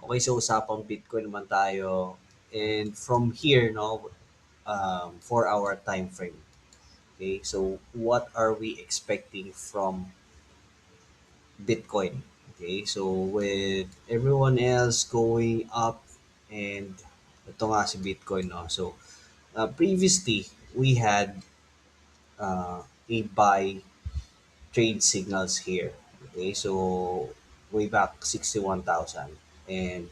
Okay, so usapang Bitcoin naman tayo. And from here, no, 4 hour time frame. Okay, so what are we expecting from Bitcoin? Okay, so with everyone else going up and ito nga si Bitcoin, no? So previously, we had a buy trade signals here. Okay, so way back 61,000, and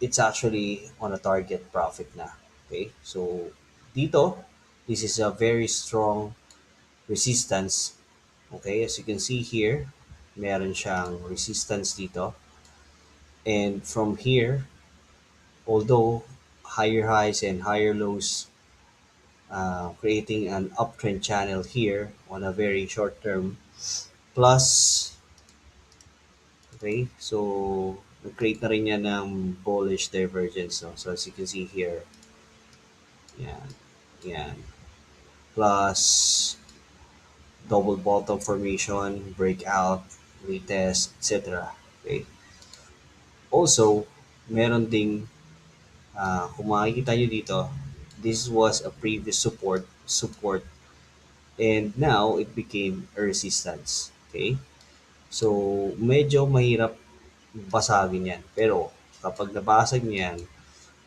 it's actually on a target profit na. Okay, so dito, this is a very strong resistance. Okay, as you can see here, meron siyang resistance dito. And from here, although higher highs and higher lows, creating an uptrend channel here on a very short term. Plus, okay, so nag-create na rin yan ng bullish divergence. No? So as you can see here, yan, yan. Plus, double bottom formation, breakout, retest, etc. Okay. Also, meron ding, kung makikita nyo dito, this was a previous support, and now it became a resistance. Okay. So, medyo mahirap basagin yan. Pero, kapag nabasag niyan,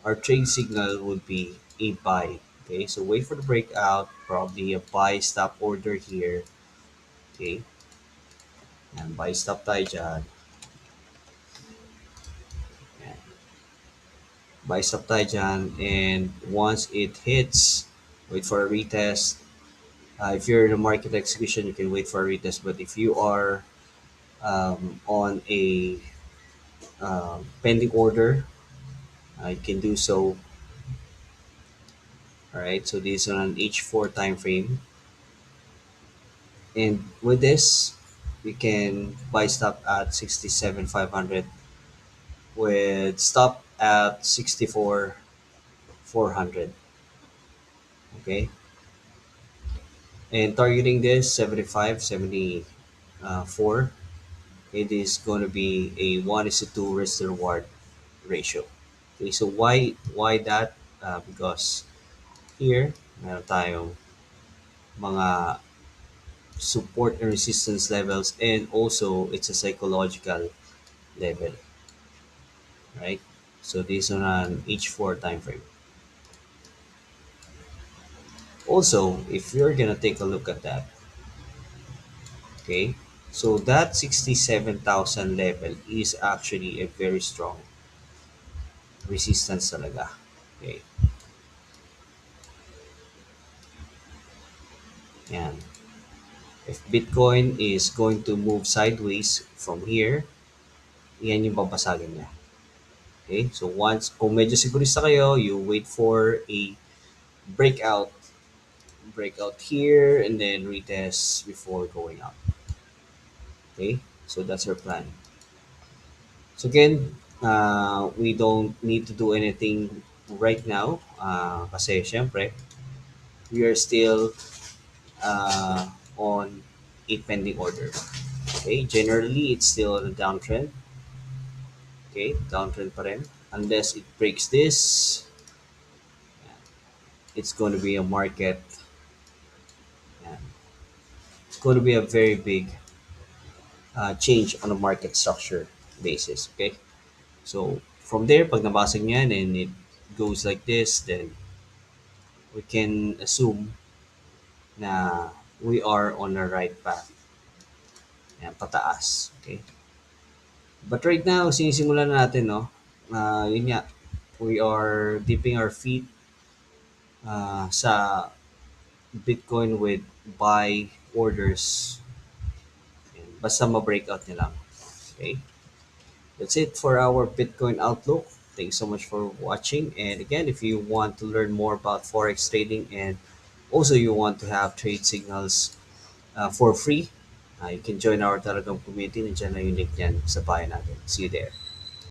our trade signal would be a buy. Okay, so wait for the breakout, probably a buy stop order here. Okay, and buy stop tayo dyan. Yan. Buy stop tayo dyan, and once it hits, wait for a retest. If you're in a market execution, you can wait for a retest. But if you are on a pending order, you can do so. All right, so this is on an H4 time frame. And with this, we can buy stop at 67,500 with stop at 64,400. Okay. And targeting this 75, 74, it is going to be a 1 is to 2 risk to reward ratio. Okay, so why that? Because here, meron tayong mga support and resistance levels, and also it's a psychological level, right? So this on an H4 time frame. Also, if you're gonna take a look at that, okay, so that 67,000 level is actually a very strong resistance talaga. Okay, yan. If Bitcoin is going to move sideways from here, yan yung babasagin niya. Okay, so once, kung medyo sigurista kayo, you wait for a breakout, breakout here, and then retest before going up. Okay, so that's our plan. So again, we don't need to do anything right now kasi syempre, we are still on a pending order. Okay, generally it's still on a downtrend. Okay, downtrend pa rin. Unless it breaks this, it's going to be a market. uh, It's going to be a very big change on a market structure basis. Okay, so from there, pag nabasag niyan and it goes like this, then we can assume na we are on the right path. Yan, pataas. Okay? But right now, sinisimulan na natin, no? Yun nga, we are dipping our feet sa Bitcoin with buy orders. Yan, basta ma-breakout niya lang. Okay? That's it for our Bitcoin outlook. Thanks so much for watching. And again, if you want to learn more about Forex trading, and also you want to have trade signals for free, you can join our Telegram community. Nandiyan na yung link niyan sa bio natin. See you there.